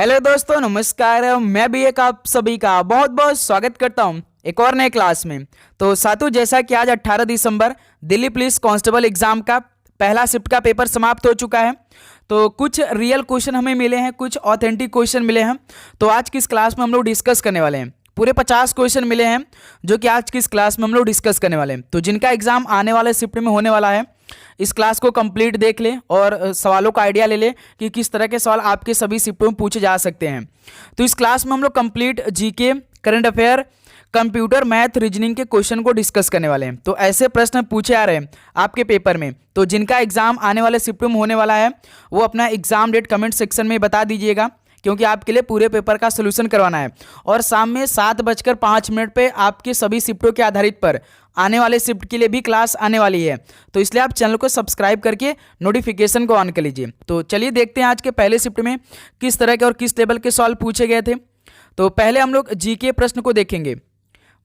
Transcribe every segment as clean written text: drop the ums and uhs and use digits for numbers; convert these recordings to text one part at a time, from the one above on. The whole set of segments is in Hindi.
हेलो दोस्तों, नमस्कार। मैं भी एक आप सभी का बहुत बहुत स्वागत करता हूं एक और नए क्लास में। तो साथियों, जैसा कि आज 18 दिसंबर दिल्ली पुलिस कांस्टेबल एग्जाम का पहला शिफ्ट का पेपर समाप्त हो चुका है। तो कुछ रियल क्वेश्चन हमें मिले हैं, कुछ ऑथेंटिक क्वेश्चन मिले हैं। तो आज की इस क्लास में हम लोग डिस्कस करने वाले हैं। पूरे 50 क्वेश्चन मिले हैं जो कि आज की इस क्लास में हम लोग डिस्कस करने वाले हैं। तो जिनका एग्जाम आने वाले शिफ्ट में होने वाला है, इस क्लास को कंप्लीट देख ले और सवालों का आइडिया ले ले कि किस तरह के सवाल आपके सभी शिफ्टों में पूछे जा सकते हैं। तो इस क्लास में हम लोग complete GK, current affair, computer, math, reasoning के क्वेश्चन को डिस्कस करने वाले हैं। तो ऐसे प्रश्न पूछे आ रहे हैं आपके पेपर में। तो जिनका एग्जाम आने वाले शिफ्टों में होने वाला है वो अपना एग्जाम डेट कमेंट सेक्शन में बता दीजिएगा, क्योंकि आपके लिए पूरे पेपर का सोल्यूशन करवाना है। और शाम में 7:05 पे आपके सभी शिफ्टों के आधारित पर आने वाले शिफ्ट के लिए भी क्लास आने वाली है। तो इसलिए आप चैनल को सब्सक्राइब करके नोटिफिकेशन को ऑन कर लीजिए। तो चलिए देखते हैं आज के पहले शिफ्ट में किस तरह के और किस लेवल के सवाल पूछे गए थे। तो पहले हम लोग जीके प्रश्न को देखेंगे।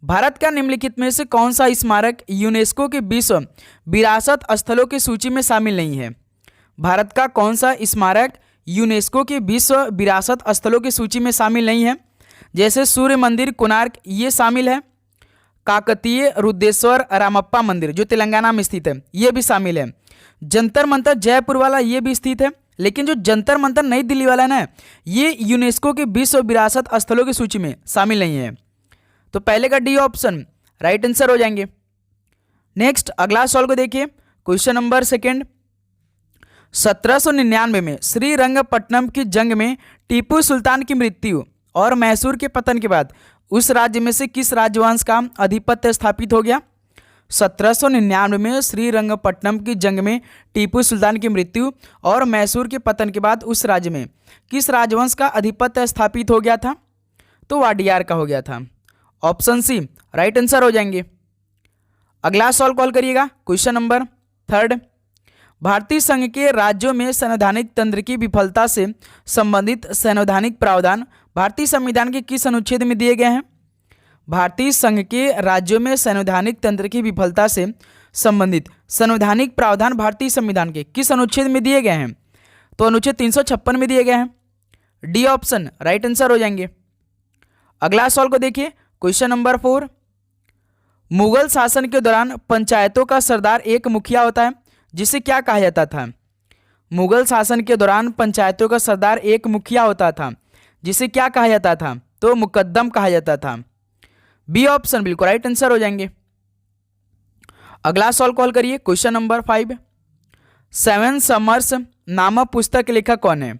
भारत का निम्नलिखित में से कौन सा स्मारक यूनेस्को के विश्व विरासत स्थलों की सूची में शामिल नहीं है? भारत का कौन सा स्मारक यूनेस्को के विश्व विरासत स्थलों की सूची में शामिल नहीं है? जैसे सूर्य मंदिर कोणार्क, ये शामिल है। काकतीय रुद्रेश्वर रामप्पा मंदिर जो तेलंगाना में स्थित है, ये भी शामिल है। जंतर मंतर जयपुर वाला ये भी स्थित है। लेकिन जो जंतर मंतर नई दिल्ली वाला है ना, ये यूनेस्को के विश्व विरासत स्थलों की सूची में शामिल नहीं है। तो पहले का डी ऑप्शन राइट आंसर हो जाएंगे। नेक्स्ट अगला सवाल को देखिए, क्वेश्चन नंबर सेकेंड। 1799 में श्रीरंगपट्टनम की जंग में टीपू सुल्तान की मृत्यु और मैसूर के पतन के बाद उस राज्य में से किस राजवंश का आधिपत्य स्थापित हो गया? 1799 में श्रीरंगपट्टनम की जंग में टीपू सुल्तान की मृत्यु और मैसूर के पतन के बाद उस राज्य में किस राजवंश का आधिपत्य स्थापित हो गया था? तो वाडियार का हो गया था। ऑप्शन सी राइट आंसर हो जाएंगे। अगला सवाल कॉल करिएगा, क्वेश्चन नंबर थर्ड। भारतीय संघ के राज्यों में संवैधानिक तंत्र की विफलता से संबंधित संवैधानिक प्रावधान भारतीय संविधान के किस अनुच्छेद में दिए गए हैं? भारतीय संघ के राज्यों में संवैधानिक तंत्र की विफलता से संबंधित संवैधानिक प्रावधान भारतीय संविधान के किस अनुच्छेद में दिए गए हैं? तो अनुच्छेद 356 में दिए गए हैं। डी ऑप्शन राइट आंसर हो जाएंगे। अगला सवाल को देखिए, क्वेश्चन नंबर 4। मुगल शासन के दौरान पंचायतों का सरदार एक मुखिया होता है, जिसे क्या कहा जाता था? मुगल शासन के दौरान पंचायतों का सरदार एक मुखिया होता था, जिसे क्या कहा जाता था? तो मुकद्दम कहा जाता था। बी ऑप्शन बिल्कुल राइट आंसर हो जाएंगे। अगला सवाल कॉल करिए, क्वेश्चन नंबर 5। सेवन समर्स नामक पुस्तक के लेखक कौन है?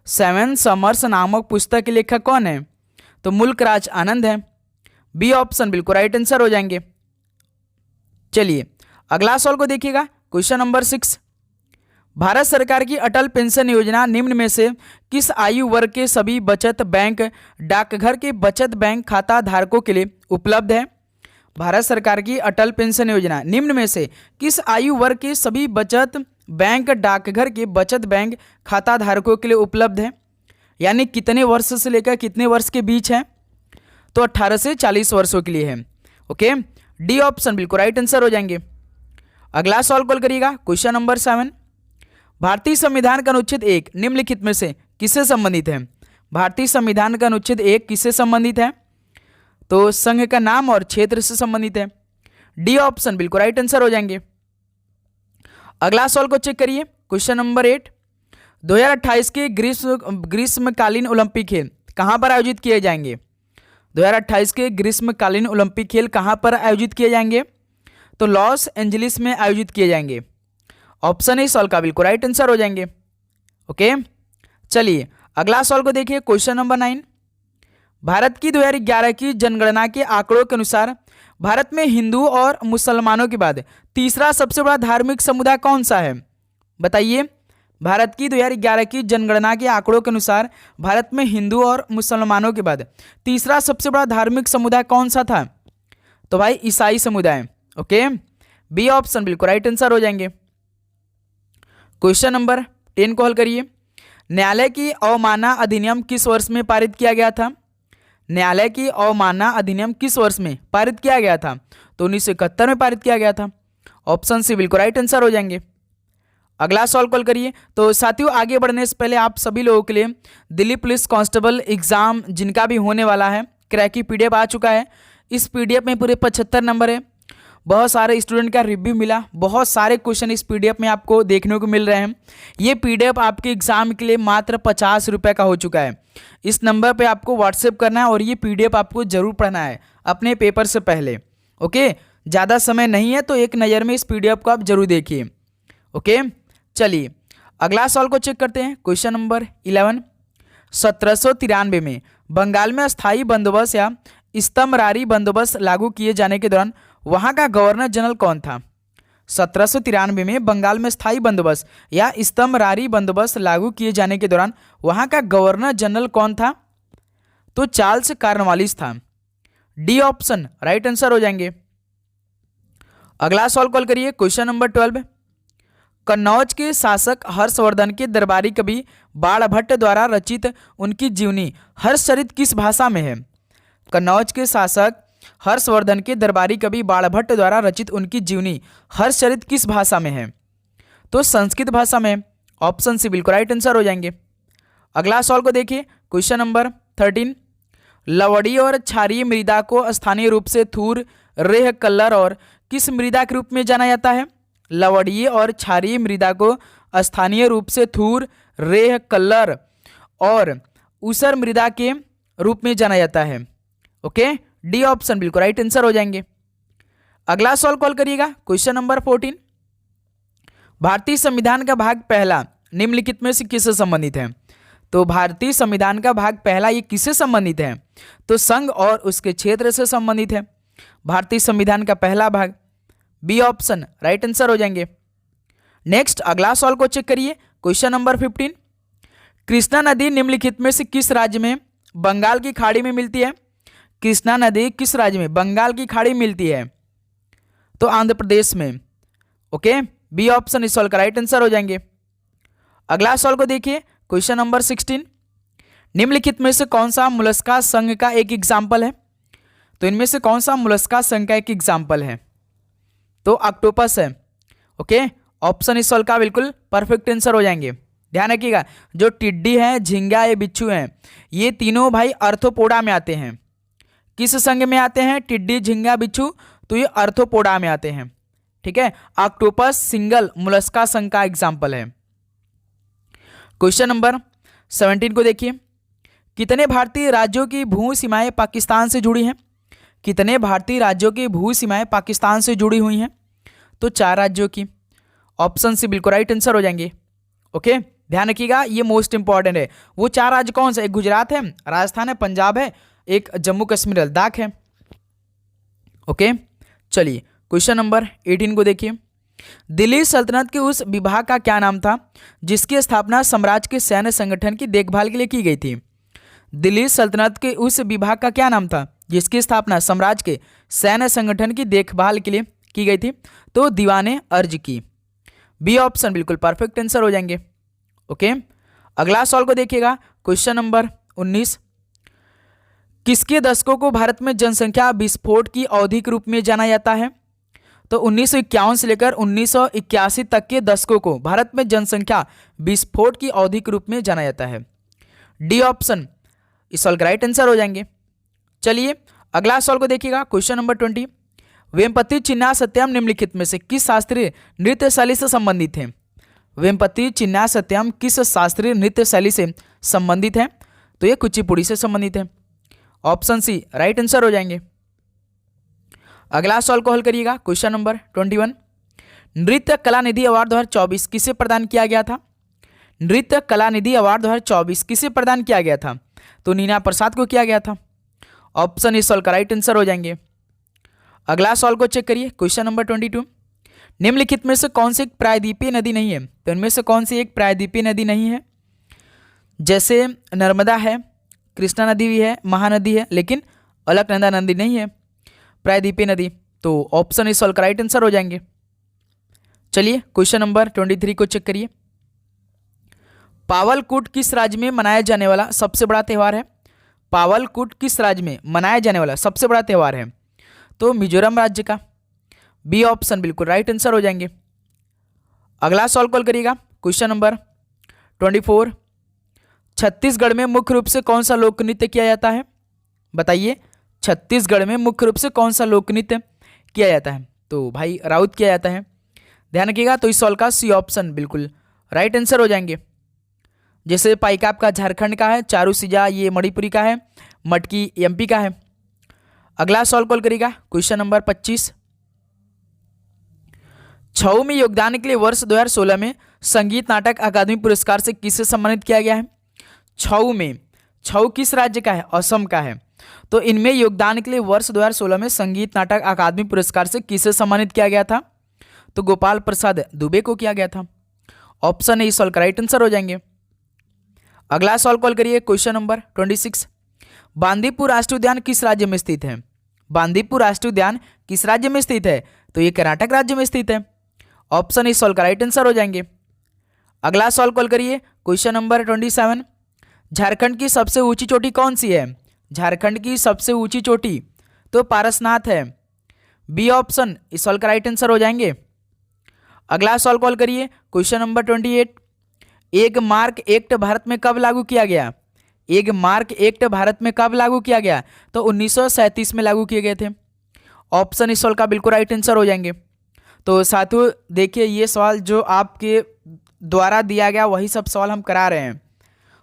सेवन समर्स नामक पुस्तक के लेखक कौन है? तो मुल्कराज आनंद है। बी ऑप्शन बिल्कुल राइट आंसर हो जाएंगे। चलिए अगला सवाल को देखिएगा, क्वेश्चन नंबर 6। भारत सरकार की अटल पेंशन योजना निम्न में से किस आयु वर्ग के सभी बचत बैंक डाकघर के बचत बैंक खाता धारकों के लिए उपलब्ध है? भारत सरकार की अटल पेंशन योजना निम्न में से किस आयु वर्ग के सभी बचत बैंक डाकघर के बचत बैंक खाता धारकों के लिए उपलब्ध है? यानी कितने वर्ष से लेकर कितने वर्ष के बीच है? तो 18 से 40 वर्षों के लिए है। ओके, डी ऑप्शन बिल्कुल राइट आंसर हो जाएंगे। अगला सवाल कॉल करिएगा, क्वेश्चन नंबर 7। भारतीय संविधान का अनुच्छेद 1 निम्नलिखित में से किससे संबंधित है? भारतीय संविधान का अनुच्छेद 1 किससे संबंधित है? तो संघ का नाम और क्षेत्र से संबंधित है। डी ऑप्शन बिल्कुल राइट आंसर हो जाएंगे। अगला सवाल को चेक करिए, क्वेश्चन नंबर 8। 2028 के ग्रीष्मकालीन ओलंपिक खेल कहां पर आयोजित किए जाएंगे? 2028 के ग्रीष्मकालीन ओलंपिक खेल कहां पर आयोजित किए जाएंगे? तो लॉस एंजलिस में आयोजित किए जाएंगे। ऑप्शन ए सवाल का बिल्कुल राइट आंसर हो जाएंगे। ओके, चलिए अगला सवाल को देखिए, क्वेश्चन नंबर 9। भारत की 2011 की जनगणना के आंकड़ों के अनुसार भारत में हिंदू और मुसलमानों के बाद तीसरा सबसे बड़ा धार्मिक समुदाय कौन सा है? बताइए। भारत की 2011 की जनगणना के आंकड़ों के अनुसार भारत में हिंदू और मुसलमानों के बाद तीसरा सबसे बड़ा धार्मिक समुदाय कौन सा था? तो भाई ईसाई समुदाय। ओके, बी ऑप्शन बिल्कुल राइट आंसर हो जाएंगे। क्वेश्चन नंबर 10 को हल करिए। न्यायालय की अवमानना अधिनियम किस वर्ष में पारित किया गया था? न्यायालय की अवमानना अधिनियम किस वर्ष में पारित किया गया था? तो 1971 में पारित किया गया था। ऑप्शन सी बिल्कुल राइट आंसर हो जाएंगे। अगला सवाल कॉल करिए। तो साथियों आगे बढ़ने से पहले आप सभी लोगों के लिए दिल्ली पुलिस कांस्टेबल एग्जाम जिनका भी होने वाला है क्रैक की पीडीएफ आ चुका है। इस पीडीएफ में पूरे 75 नंबर है। बहुत सारे स्टूडेंट का रिव्यू मिला, बहुत सारे क्वेश्चन इस पीडीएफ में आपको देखने को मिल रहे हैं। ये पीडीएफ आपके एग्जाम के लिए मात्र 50 रुपये का हो चुका है। इस नंबर पे आपको व्हाट्सएप करना है और ये पीडीएफ आपको जरूर पढ़ना है अपने पेपर से पहले। ओके, ज़्यादा समय नहीं है तो एक नज़र में इस पीडीएफ को आप जरूर देखिए। ओके, चलिए अगला सवाल को चेक करते हैं। क्वेश्चन नंबर 11, 1793 में बंगाल में अस्थायी बंदोबस्त या स्तंभरारी बंदोबस्त लागू किए जाने के दौरान वहां का गवर्नर जनरल कौन था? 1793 में बंगाल में स्थायी बंदोबस्त या स्तंभरारी बंदोबस्त लागू किए जाने के दौरान वहां का गवर्नर जनरल कौन था? तो चार्ल्स कॉर्नवालिस था। डी ऑप्शन राइट आंसर हो जाएंगे। अगला सवाल कॉल करिए। क्वेश्चन नंबर 12, कन्नौज के शासक हर्षवर्धन के दरबारी कवि बाणभट्ट द्वारा रचित उनकी जीवनी हर्षचरित किस भाषा में है? कन्नौज के शासक हर्षवर्धन के दरबारी कवि बाणभट्ट द्वारा रचित उनकी जीवनी हर्षचरित किस भाषा में है? तो संस्कृत भाषा में। ऑप्शन सी बिल्कुल राइट आंसर हो जाएंगे। अगला सवाल को देखिए। क्वेश्चन नंबर 13, लवड़ी और क्षारीय मृदा को स्थानीय रूप से थूर, रेह, कल्लर और किस मृदा के रूप में जाना जाता है? लवड़ीय और क्षारीय मृदा को स्थानीय रूप से थूर, रेह, कल्लर और ऊसर मृदा के रूप में जाना जाता है। ओके, डी ऑप्शन बिल्कुल राइट आंसर हो जाएंगे। अगला सवाल कॉल करिएगा। क्वेश्चन नंबर 14, भारतीय संविधान का भाग पहला निम्नलिखित में से किससे संबंधित है? तो भारतीय संविधान का भाग पहला ये किससे संबंधित है? तो संघ और उसके क्षेत्र से संबंधित है। भारतीय संविधान का पहला भाग, बी ऑप्शन राइट आंसर हो जाएंगे। नेक्स्ट अगला सवाल को चेक करिए। क्वेश्चन नंबर 15, कृष्णा नदी निम्नलिखित में से किस राज्य में बंगाल की खाड़ी में मिलती है? कृष्णा नदी किस राज्य में बंगाल की खाड़ी में मिलती है? तो आंध्र प्रदेश में। ओके, बी ऑप्शन इस सवाल का राइट आंसर हो जाएंगे। अगला सवाल को देखिए। क्वेश्चन नंबर 16, निम्नलिखित में से कौन सा मोलस्का संघ का एक एग्जाम्पल है? तो इनमें से कौन सा मोलस्का संघ का एक एग्जाम्पल है? तो ऑक्टोपस है। ओके, ऑप्शन इस सवाल का बिल्कुल परफेक्ट आंसर हो जाएंगे। ध्यान रखिएगा, जो टिड्डी है, झींगा या बिच्छू हैं, ये तीनों भाई अर्थोपोडा में आते हैं। किस संघ में आते हैं? टिड्डी, झींगा, बिच्छू, तो ये अर्थोपोडा में आते हैं। ठीक है, ऑक्टोपस सिंगल मोलस्का संघ का एग्जाम्पल है। क्वेश्चन नंबर 17 को देखिए। कितने भारतीय राज्यों की भू सीमाएं पाकिस्तान से जुड़ी हैं? कितने भारतीय राज्यों की भू सीमाएं पाकिस्तान से जुड़ी हुई हैं? तो 4 राज्यों की। ऑप्शन सी बिल्कुल राइट आंसर हो जाएंगे। ओके, ध्यान रखिएगा, ये मोस्ट इंपॉर्टेंट है। वो 4 राज्य कौन से? एक गुजरात है, राजस्थान है, पंजाब है, एक जम्मू कश्मीर लद्दाख है। ओके, चलिए क्वेश्चन नंबर 18 को देखिए। दिल्ली सल्तनत के उस विभाग का क्या नाम था जिसकी स्थापना साम्राज्य के सैन्य संगठन की देखभाल के लिए की गई थी? दिल्ली सल्तनत के उस विभाग का क्या नाम था जिसकी स्थापना साम्राज्य के सैन्य संगठन की देखभाल के लिए की गई थी? तो दीवाने अर्ज की। बी ऑप्शन बिल्कुल परफेक्ट आंसर हो जाएंगे। ओके, अगला सवाल को देखिएगा। क्वेश्चन नंबर 19, किसके दशकों को भारत में जनसंख्या विस्फोट की अवधि के रूप में जाना जाता है? तो 1951 से लेकर 1981 तक के दशकों को भारत में जनसंख्या विस्फोट की अवधि के रूप में जाना जाता है। डी ऑप्शन इस सवाल का राइट आंसर हो जाएंगे। चलिए अगला सवाल को देखिएगा। क्वेश्चन नंबर 20, वेमपति चिन्ना सत्यम निम्नलिखित में से किस शास्त्रीय नृत्य शैली से संबंधित है? वेमपति चिन्ना सत्यम किस शास्त्रीय नृत्य शैली से संबंधित है? तो ये कुचिपुड़ी से संबंधित है। ऑप्शन सी राइट आंसर हो जाएंगे। अगला सवाल को हल करिएगा। क्वेश्चन नंबर 21, नृत्य कला निधि अवार्ड 2024 किसे प्रदान किया गया था? नृत्य कला निधि अवार्ड 2024 किसे प्रदान किया गया था? तो नीना प्रसाद को किया गया था। ऑप्शन इस सवाल का राइट आंसर हो जाएंगे। अगला सवाल को चेक करिए। क्वेश्चन नंबर 22, निम्नलिखित में से कौन सी एक प्रायद्वीपीय नदी नहीं है? तो इनमें से कौन सी एक प्रायद्वीपीय नदी नहीं है? जैसे नर्मदा है, कृष्णा नदी भी है, महानदी है, लेकिन अलकनंदा नदी नहीं है प्रायद्वीपीय नदी। तो ऑप्शन इस सवाल का राइट आंसर हो जाएंगे। चलिए क्वेश्चन नंबर 23 को चेक करिए। पावलकुट किस राज्य में मनाया जाने वाला सबसे बड़ा त्यौहार है? पावलकुट किस राज्य में मनाया जाने वाला सबसे बड़ा त्यौहार है? तो मिजोरम राज्य का। बी ऑप्शन बिल्कुल राइट आंसर हो जाएंगे। अगला सॉल्व कॉल करिएगा क्वेश्चन नंबर 24। छत्तीसगढ़ में मुख्य रूप से कौन सा लोक नृत्य किया जाता है? बताइए, छत्तीसगढ़ में मुख्य रूप से कौन सा लोक नृत्य किया जाता है? तो भाई राउत किया जाता है। ध्यान रखिएगा, तो इस सवाल का सी ऑप्शन बिल्कुल राइट आंसर हो जाएंगे। जैसे पाइका आपका झारखंड का है, चारू सिजा ये मणिपुरी का है, मटकी एमपी का है। अगला सॉल्व कॉल करिएगा क्वेश्चन नंबर 25। छऊ में योगदान के लिए वर्ष 2016 में संगीत नाटक अकादमी पुरस्कार से किसे सम्मानित किया गया है? छऊ में, छऊ किस राज्य का है? असम का है। तो इनमें योगदान के लिए वर्ष 2016 में संगीत नाटक अकादमी पुरस्कार से किसे सम्मानित किया गया था? तो गोपाल प्रसाद दुबे को किया गया था। ऑप्शन ए सॉल्व का राइट आंसर हो जाएंगे। अगला सॉल्व कॉल करिए क्वेश्चन नंबर 26। बांदीपुर राष्ट्रीय उद्यान किस राज्य में स्थित है? बांदीपुर राष्ट्रीय उद्यान किस राज्य में स्थित है? तो ये कर्नाटक राज्य में स्थित है। ऑप्शन ए सॉल्व का राइट आंसर हो जाएंगे। अगला सॉल्व कॉल करिए क्वेश्चन नंबर 27। झारखंड की सबसे ऊंची चोटी कौन सी है? झारखंड की सबसे ऊंची चोटी तो पारसनाथ है। बी ऑप्शन इस सॉल्व का राइट आंसर हो जाएंगे। अगला सॉल्व कॉल करिए क्वेश्चन नंबर 28। एक मार्क एक्ट भारत में कब लागू किया गया? एक मार्क एक्ट भारत में कब लागू किया गया? तो 1937 में लागू किए गए थे। ऑप्शन इस सवाल का बिल्कुल राइट आंसर हो जाएंगे। तो साथियों देखिए, ये सवाल जो आपके द्वारा दिया गया वही सब सवाल हम करा रहे हैं।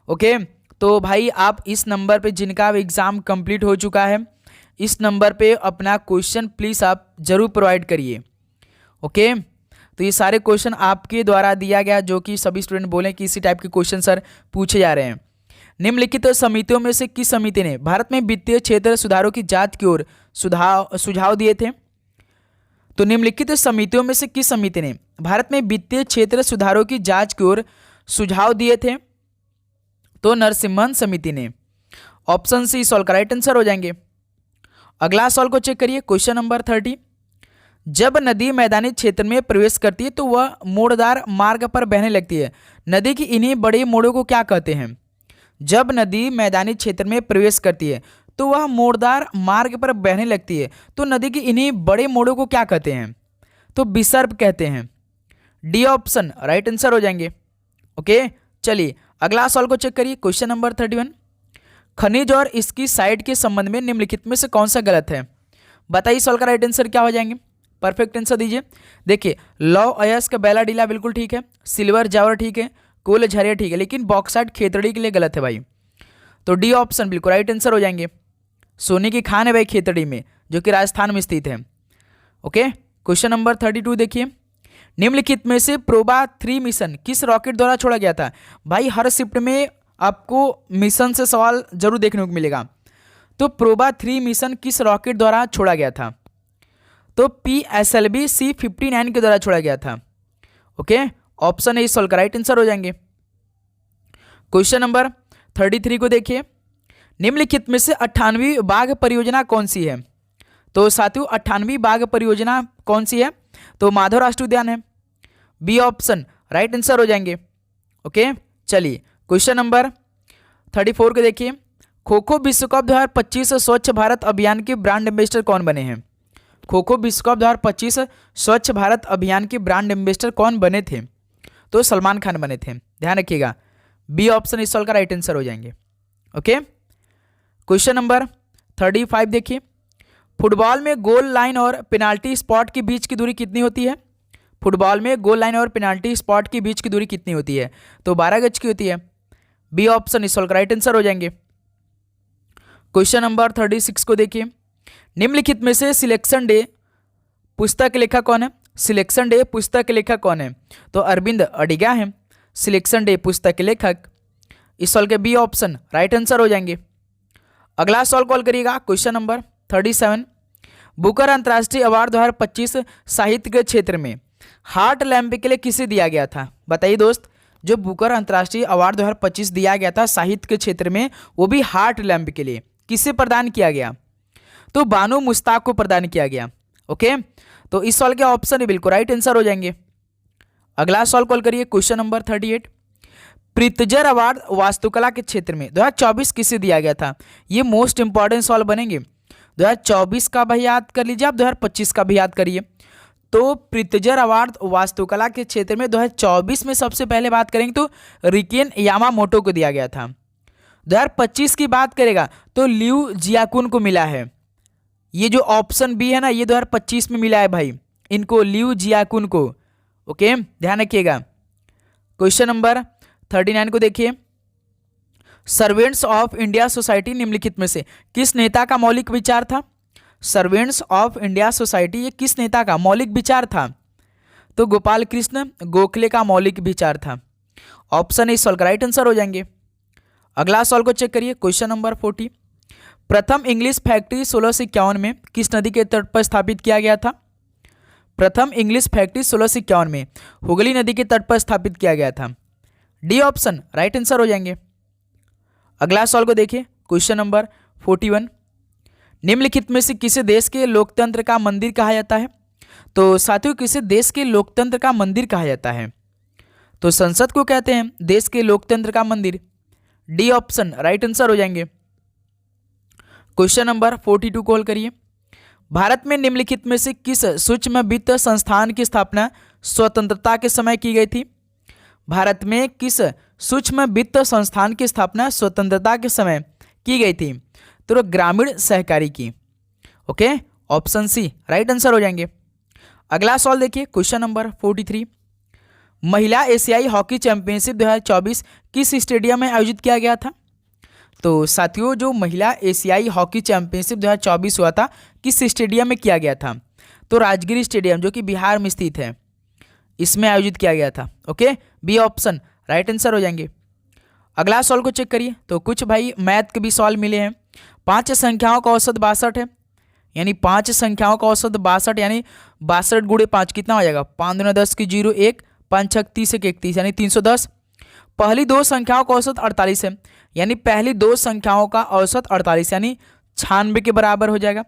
ओके, तो भाई आप इस नंबर पे जिनका एग्ज़ाम कंप्लीट हो चुका है, इस नंबर पे अपना क्वेश्चन प्लीज़ आप ज़रूर प्रोवाइड करिए। ओके, तो ये सारे क्वेश्चन आपके द्वारा दिया गया, जो कि सभी स्टूडेंट बोलें कि इसी टाइप के क्वेश्चन सर पूछे जा रहे हैं। निम्नलिखित समितियों में से किस समिति ने भारत में वित्तीय क्षेत्र सुधारों की जांच की ओर सुझाव दिए थे? तो निम्नलिखित समितियों में से किस समिति ने भारत में वित्तीय क्षेत्र सुधारों की जांच की ओर सुझाव दिए थे? तो नरसिम्हन समिति ने। ऑप्शन सी सॉल्व का राइट आंसर हो जाएंगे। अगला सॉल्व को चेक करिए क्वेश्चन नंबर 30। जब नदी मैदानी क्षेत्र में प्रवेश करती है तो वह मोड़दार मार्ग पर बहने लगती है। नदी की इन्हीं बड़े मोड़ों को क्या कहते हैं? जब नदी मैदानी क्षेत्र में प्रवेश करती है तो वह मोड़दार मार्ग पर बहने लगती है, तो नदी की इन्हीं बड़े मोड़ों को क्या कहते हैं? तो विसर्प कहते हैं। डी ऑप्शन राइट आंसर हो जाएंगे। ओके, चलिए अगला सवाल को चेक करिए क्वेश्चन नंबर 31। खनिज और इसकी साइट के संबंध में निम्नलिखित में से कौन सा गलत है? बताइए सवाल का राइट आंसर क्या हो जाएंगे। परफेक्ट आंसर दीजिए। देखिए, लौ अयस्क बेला डीला बिल्कुल ठीक है, सिल्वर जावर ठीक है, कोल झरिया ठीक है, लेकिन बॉक्साइट खेतड़ी के लिए गलत है भाई। तो डी ऑप्शन बिल्कुल राइट आंसर हो जाएंगे। सोने की खान है भाई खेतड़ी में, जो कि राजस्थान में स्थित है। ओके, क्वेश्चन नंबर 32 देखिए। निम्नलिखित में से प्रोबा 3 मिशन किस रॉकेट द्वारा छोड़ा गया था? भाई हर शिफ्ट में आपको मिशन से सवाल जरूर देखने को मिलेगा। तो प्रोबा 3 मिशन किस रॉकेट द्वारा छोड़ा गया था? तो PSLV C-59 के द्वारा छोड़ा गया था। ओके, ऑप्शन ए सॉल्व का राइट आंसर हो जाएंगे। क्वेश्चन नंबर 33 को देखिए। निम्नलिखित में से 98वीं बाघ परियोजना कौन सी है? तो साथियों 98वीं बाघ परियोजना कौन सी है? तो माधव राष्ट्रीय उद्यान है। बी ऑप्शन राइट आंसर हो जाएंगे। ओके, चलिए क्वेश्चन नंबर 34 को देखिए। खो खो विश्व कप 2025 स्वच्छ भारत अभियान के ब्रांड एम्बेसडर कौन बने हैं? खो खो विश्व कप 2025 स्वच्छ भारत अभियान के ब्रांड एम्बेसडर कौन बने थे? तो सलमान खान बने थे। ध्यान रखिएगा, बी ऑप्शन इस सवाल का राइट आंसर हो जाएंगे। ओके, क्वेश्चन नंबर 35 देखिए। फुटबॉल में गोल लाइन और पेनाल्टी स्पॉट के बीच की दूरी कितनी होती है? फुटबॉल में गोल लाइन और पेनाल्टी स्पॉट के बीच की दूरी कितनी होती है? तो 12 गज की होती है। बी ऑप्शन इस सवाल का राइट आंसर हो जाएंगे। क्वेश्चन नंबर 36 को देखिए। निम्नलिखित में से सिलेक्शन डे पुस्तक के लेखक कौन है? सिलेक्शन डे पुस्तक के लेखक कौन है? तो अरविंद अडिगा है सिलेक्शन डे पुस्तक के लेखक। इस सवाल के बी ऑप्शन राइट आंसर हो जाएंगे। अगला सवाल कॉल करिएगा क्वेश्चन नंबर 37। बुकर अंतर्राष्ट्रीय अवार्ड 2025 साहित्य के क्षेत्र में हार्ट लैम्प के लिए किसे दिया गया था? बताइए दोस्त, जो बुकर अंतर्राष्ट्रीय अवार्ड 2025 दिया गया था साहित्य के क्षेत्र में, वो भी हार्ट लैम्प के लिए किसे प्रदान किया गया? तो बानो मुश्ताक को प्रदान किया गया। ओके, तो इस सवाल के ऑप्शन बिल्कुल राइट आंसर हो जाएंगे। अगला सवाल कॉल करिए क्वेश्चन नंबर 38। प्रित्जर अवार्ड वास्तुकला के क्षेत्र में 2024 किसे दिया गया था? ये मोस्ट इंपॉर्टेंट सवाल बनेंगे। 2024 का भी याद कर लीजिए आप, 2025 का भी याद करिए। तो प्रित्जर अवार्ड वास्तुकला के क्षेत्र में 2024 में सबसे पहले बात करेंगे तो रिकेन यामामोटो को दिया गया था। 2025 की बात करेगा तो लियू जियाकुन को मिला है। ये जो ऑप्शन बी है ना, ये 2025 में मिला है भाई इनको, लियू जियाकुन को। ओके, ध्यान रखिएगा। क्वेश्चन नंबर 39 को देखिए। सर्वेंट्स ऑफ इंडिया सोसाइटी निम्नलिखित में से किस नेता का मौलिक विचार था? सर्वेंट्स ऑफ इंडिया सोसाइटी ये किस नेता का मौलिक विचार था? तो गोपाल कृष्ण गोखले का मौलिक विचार था। ऑप्शन ए सॉल्व का राइट आंसर हो जाएंगे। अगला सवाल को चेक करिए, क्वेश्चन नंबर 40। प्रथम इंग्लिश फैक्ट्री 1651 में किस नदी के तट पर स्थापित किया गया था? प्रथम इंग्लिश फैक्ट्री 1651 में हुगली नदी के तट पर स्थापित किया गया था। डी ऑप्शन राइट आंसर हो जाएंगे। अगला सवाल को देखिए, क्वेश्चन नंबर 41। निम्नलिखित में से किसे देश के लोकतंत्र का मंदिर कहा जाता है? तो साथियों, किसे देश के लोकतंत्र का मंदिर कहा जाता है? तो संसद को कहते हैं देश के लोकतंत्र का मंदिर। डी ऑप्शन राइट आंसर हो जाएंगे। क्वेश्चन नंबर 42 को हल करिए। भारत में निम्नलिखित में से किस सूक्ष्म वित्त संस्थान की स्थापना स्वतंत्रता के समय की गई थी? भारत में किस सूक्ष्म वित्त संस्थान की स्थापना स्वतंत्रता के समय की गई थी? तो ग्रामीण सहकारी की। Okay, option C right answer हो जाएंगे। अगला सवाल देखिए, क्वेश्चन नंबर 43। महिला एशियाई हॉकी चैंपियनशिप 2024 किस स्टेडियम में आयोजित किया गया था? तो साथियों, जो महिला एशियाई हॉकी चैंपियनशिप 2024 हुआ था किस स्टेडियम में किया गया था? तो राजगिरी स्टेडियम जो कि बिहार में स्थित है, इसमें आयोजित किया गया था। Okay, B option right answer हो जाएंगे। अगला सवाल को चेक करिए, तो कुछ भाई मैथ के भी सवाल मिले हैं। 5 संख्याओं का औसत 62 है, यानी 5 संख्याओं का औसत 62, यानी 62 गुणे 5 कितना हो जाएगा? 5 दूना 10 की 0 1, 5 6 30 1 31, यानी 310। पहली 2 संख्याओं का औसत 48 है, यानी पहली 2 संख्याओं का औसत 48 यानी 96 के बराबर हो जाएगा।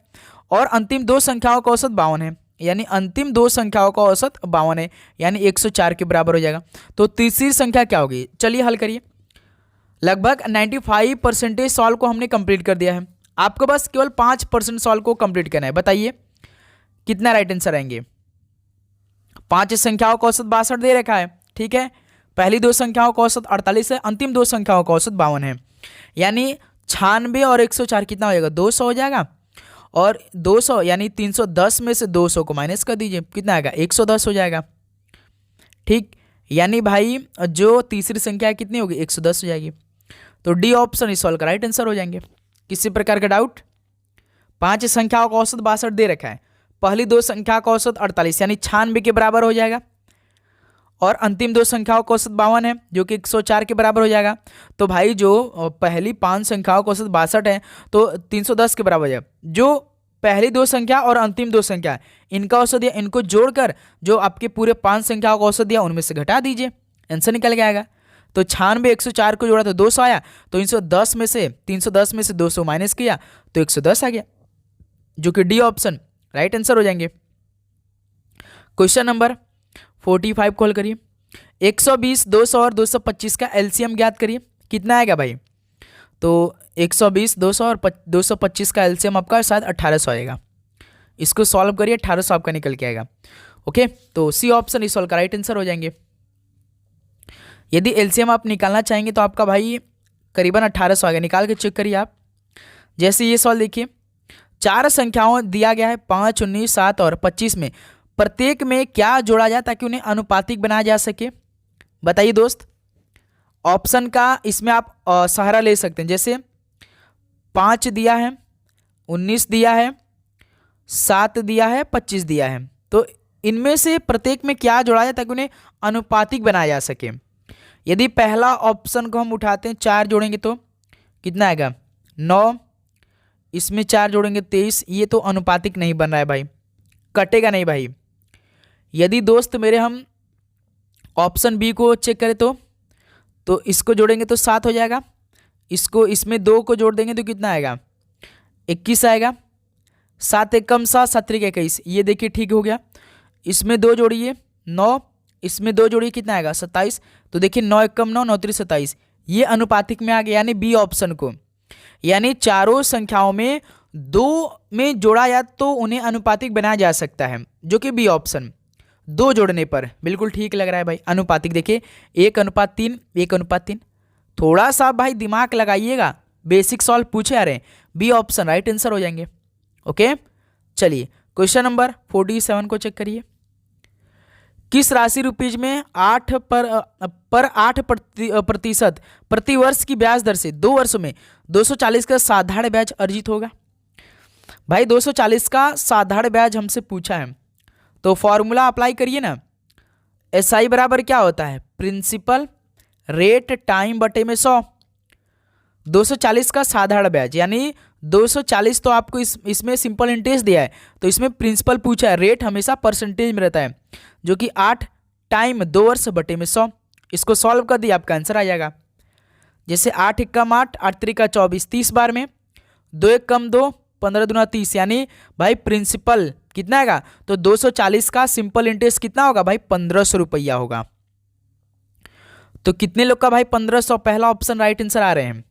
और अंतिम 2 संख्याओं का औसत 52 है, यानी अंतिम 2 संख्याओं का औसत 52 है, यानी 104 के बराबर हो जाएगा। तो तीसरी संख्या क्या होगी? चलिए हल करिए। लगभग 95% सॉल्व को हमने कंप्लीट कर दिया है। आपको बस केवल 5% सॉल्व को कंप्लीट करना है। बताइए कितना राइट आंसर आएंगे? 5 संख्याओं का औसत 62 दे रखा है, ठीक है। पहली 2 संख्याओं का औसत 48 है, अंतिम 2 संख्याओं का औसत 52 है, यानी 96 और 104 कितना हो जाएगा? 200 हो जाएगा। और 200 यानी 310 में से 200 को माइनस कर दीजिए, कितना आएगा? 110 हो जाएगा, ठीक। यानी भाई जो तीसरी संख्या कितनी होगी? 110 हो जाएगी। तो डी ऑप्शन इस सवाल का राइट आंसर हो जाएंगे। किसी प्रकार का डाउट? 5 संख्याओं का औसत 62 दे रखा है, पहली 2 संख्या का औसत 48 यानी 96 के बराबर हो जाएगा, और अंतिम 2 संख्याओं का औसत 52 है जो कि 104 के बराबर हो जाएगा। तो भाई जो पहली 5 संख्याओं का औसत 62 है तो 310 के बराबर हो जाएगा। जो पहली 2 संख्या और अंतिम 2 संख्या इनका औसत दिया, इनको जोड़कर जो आपके पूरे 5 संख्याओं का औसत दिया उनमें से घटा दीजिए, आंसर निकल के आएगा। तो 96 104 को जोड़ा तो 200 आया, तो 310 में से 200 माइनस किया तो 110 आ गया, जो कि डी ऑप्शन राइट आंसर हो जाएंगे। क्वेश्चन नंबर 45 को हल करिए। 120, 200 और 225 का एलसीएम ज्ञात करिए, कितना आएगा भाई? तो 120, 200 और 225 का एलसीएम आपका शायद 1800 आएगा। इसको सॉल्व करिए, 1800 आपका निकल के आएगा। ओके, तो सी ऑप्शन इस सॉल्व का राइट आंसर हो जाएंगे। यदि एलसीएम आप निकालना चाहेंगे तो आपका भाई करीबन 1800 आएगा, निकाल के चेक करिए आप। जैसे ये सवाल देखिए, 4 संख्याओं दिया गया है 5, 19, 7 और 25 में प्रत्येक में क्या जोड़ा जाए ताकि उन्हें अनुपातिक बनाया जा सके? बताइए दोस्त। ऑप्शन का इसमें आप सहारा ले सकते हैं, जैसे 5 दिया है, 19 दिया है, 7 दिया है, 25 दिया है, तो इनमें से प्रत्येक में क्या जोड़ा जाए ताकि उन्हें अनुपातिक बनाया जा सके? यदि पहला ऑप्शन को हम उठाते हैं, 4 जोड़ेंगे तो कितना आएगा? 9, इसमें 4 जोड़ेंगे 23, ये तो अनुपातिक नहीं बन रहा है भाई, कटेगा नहीं भाई। यदि दोस्त मेरे हम ऑप्शन बी को चेक करें तो इसको जोड़ेंगे तो 7 हो जाएगा, इसको इसमें 2 को जोड़ देंगे तो कितना आएगा? 21 आएगा। 7 एक कम 7, 7 3 21, ये देखिए ठीक हो गया। इसमें 2 जोड़िए 9, इसमें 2 जोड़िए कितना आएगा? 27। तो देखिए 9 एक कम 9, 9 3 27, ये अनुपातिक में आ गया, यानी बी ऑप्शन को। यानी चारों संख्याओं में दो में जोड़ा या तो उन्हें अनुपातिक बनाया जा सकता है, जो कि बी ऑप्शन। दो जोड़ने पर बिल्कुल ठीक लग रहा है भाई। अनुपातिक देखिए 1:3, 1:3। थोड़ा सा भाई दिमाग लगाइएगा, बेसिक सॉल्व पूछे आ रहे हैं। बी ऑप्शन राइट आंसर हो जाएंगे। ओके, चलिए क्वेश्चन नंबर 47 को चेक करिए। किस राशि रुपीज में 8 प्रतिशत प्रति वर्ष की ब्याज दर से 2 वर्षों में 240 का साधारण ब्याज अर्जित होगा? भाई 240 का साधारण ब्याज हमसे पूछा है, तो फॉर्मूला अप्लाई करिए ना। SI बराबर क्या होता है? प्रिंसिपल रेट टाइम बटे में 100। 240 का साधारण ब्याज यानी 240 तो आपको इसमें सिंपल इंटरेस्ट दिया है, तो इसमें प्रिंसिपल पूछा है। रेट हमेशा परसेंटेज में रहता है, जो कि 8 टाइम 2 वर्ष बटे में 100। इसको सॉल्व कर दिए आपका आंसर आ जाएगा। जैसे 8 एकम 8, 8 त्रिका 24, 30 बार में 2 एकम 2, 15 दूना 30, यानी भाई प्रिंसिपल कितना आएगा? तो 240 का सिंपल इंटरेस्ट कितना होगा भाई? 1500 रुपया होगा। तो कितने लोग का भाई 1500? पहला ऑप्शन राइट आंसर आ रहे हैं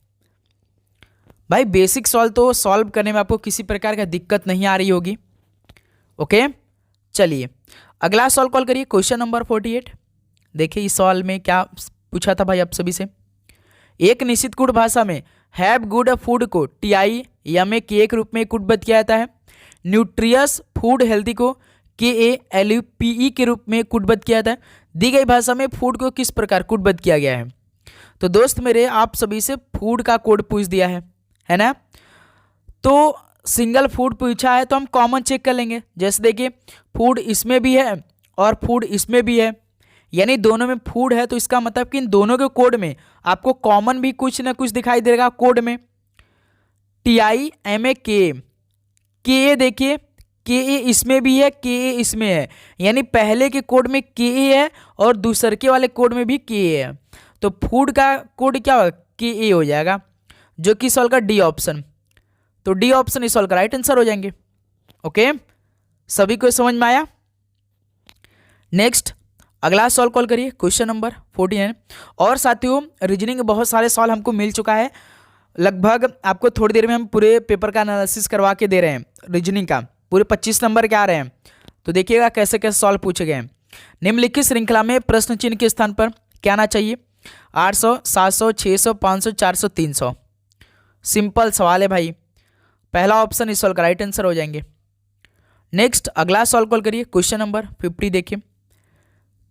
भाई। बेसिक सॉल्व तो सॉल्व करने में आपको किसी प्रकार का दिक्कत नहीं आ रही होगी। ओके, चलिए अगला सॉल्व कॉल करिए। Question number 48। देखिए इस सॉल्व में क्या पूछा था भाई आप सभी से। एक निश्चित गुण भाषा में हैव गुड फूड को TIMA के एक रूप में कूटबद्ध किया जाता है। न्यूट्रियस फूड हेल्थी को KALUPE के रूप में कूटबद्ध किया जाता है। दी गई भाषा में फूड को किस प्रकार कूटबद्ध किया गया है? तो दोस्त मेरे आप सभी से फूड का कोड पूछ दिया है ना। तो सिंगल फूड पूछा है तो हम कॉमन चेक कर लेंगे। जैसे देखिए फूड इसमें भी है और फूड इसमें भी है, यानी दोनों में फूड है, तो इसका मतलब कि इन दोनों के कोड में आपको कॉमन भी कुछ ना कुछ दिखाई देगा कोड में। TIMA के देखिए KA इसमें भी है, KA इसमें है, यानी पहले के कोड में KA है और दूसरे के वाले कोड में भी KA है। तो फूड का कोड क्या होगा? KA हो जाएगा, जो कि सॉल्व का डी ऑप्शन। तो डी ऑप्शन इस सॉल्व का राइट आंसर हो जाएंगे। ओके, सभी को समझ में आया? नेक्स्ट अगला सॉल्व कॉल करिए। Question number 49। और साथियों रीजनिंग के बहुत सारे सॉल्व हमको मिल चुका है। लगभग आपको थोड़ी देर में हम पूरे पेपर का एनालिसिस करवा के दे रहे हैं। रीजनिंग का पूरे 25 नंबर के आ रहे हैं, तो देखिएगा कैसे कैसे सॉल्व पूछे गए हैं। निम्नलिखित श्रृंखला में प्रश्न चिन्ह के स्थान पर क्या आना चाहिए? 800, 700, 600, 500, 400, 300। सिंपल सवाल है भाई। पहला ऑप्शन इस सॉल्व का राइट आंसर हो जाएंगे। नेक्स्ट अगला सॉल्व कॉल करिए। क्वेश्चन नंबर 50 देखिए।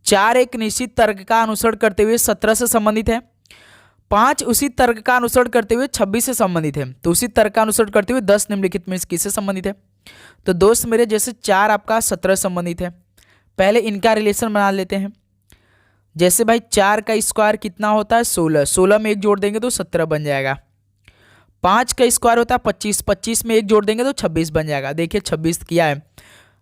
4 एक निश्चित तर्क का अनुसरण करते हुए 17 से संबंधित है। 5 उसी तर्क का अनुसरण करते हुए 26 से संबंधित है। तो उसी तर्क का अनुसरण करते हुए 10 निम्नलिखित में किससे संबंधित है? तो दोस्त मेरे जैसे 4 आपका 17 संबंधित है, पहले इनका रिलेशन बना लेते हैं। जैसे भाई 4 का स्क्वायर कितना होता है? 16, 16 में 1 जोड़ देंगे तो 17 बन जाएगा। 5 का स्क्वायर होता है 25, 25 में 1 जोड़ देंगे तो 26 बन जाएगा। देखिए 26 किया है।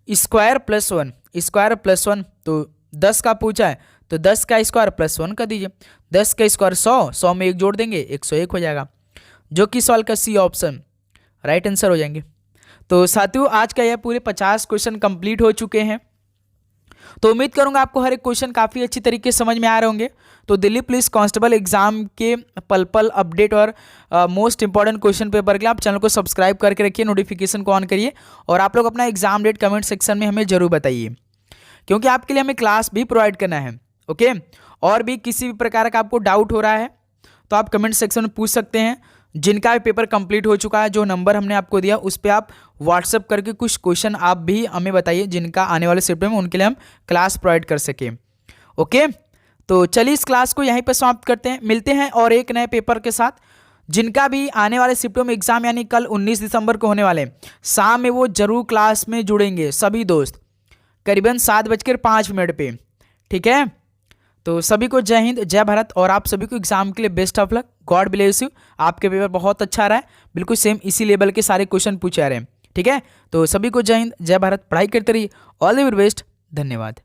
स्क्वायर प्लस 1, स्क्वायर प्लस 1, तो 10 का पूछा है तो 10 का स्क्वायर प्लस 1 कर दीजिए। 10 का स्क्वायर 100, 100 में 1 जोड़ देंगे 101 हो जाएगा, जो कि सॉल्व का सी ऑप्शन राइट आंसर हो जाएंगे। तो साथियों आज का यह पूरे 50 क्वेश्चन कंप्लीट हो चुके हैं। तो उम्मीद करूंगा आपको हर एक क्वेश्चन काफ़ी अच्छी तरीके से समझ में आ रहे होंगे। तो दिल्ली पुलिस कांस्टेबल एग्जाम के पल पल अपडेट और मोस्ट इंपॉर्टेंट क्वेश्चन पेपर के लिए आप चैनल को सब्सक्राइब करके रखिए, नोटिफिकेशन को ऑन करिए और आप लोग अपना एग्जाम डेट कमेंट सेक्शन में हमें जरूर बताइए, क्योंकि आपके लिए हमें क्लास भी प्रोवाइड करना है। ओके, और भी किसी भी प्रकार का आपको डाउट हो रहा है तो आप कमेंट सेक्शन में पूछ सकते हैं। जिनका भी पेपर कंप्लीट हो चुका है, जो नंबर हमने आपको दिया उस पर आप व्हाट्सएप करके कुछ क्वेश्चन आप भी हमें बताइए, जिनका आने वाले शिफ्ट में उनके लिए हम क्लास प्रोवाइड कर सकें। ओके, तो चलिए इस क्लास को यहीं पर समाप्त करते हैं। मिलते हैं और एक नए पेपर के साथ। जिनका भी आने वाले शिफ्टों में एग्जाम यानी कल 19 दिसंबर को होने वाले शाम में, वो जरूर क्लास में जुड़ेंगे सभी दोस्त, करीबन 7:05 पे। ठीक है, तो सभी को जय हिंद, जय भारत, और आप सभी को एग्जाम के लिए best of luck. God bless you. आपके पेपर बहुत अच्छा रहा है, बिल्कुल सेम इसी लेवल के सारे क्वेश्चन पूछे आ रहे हैं। ठीक है, तो सभी को जय हिंद, जय भारत, पढ़ाई करते रहिए। ऑल द वेरी बेस्ट, धन्यवाद।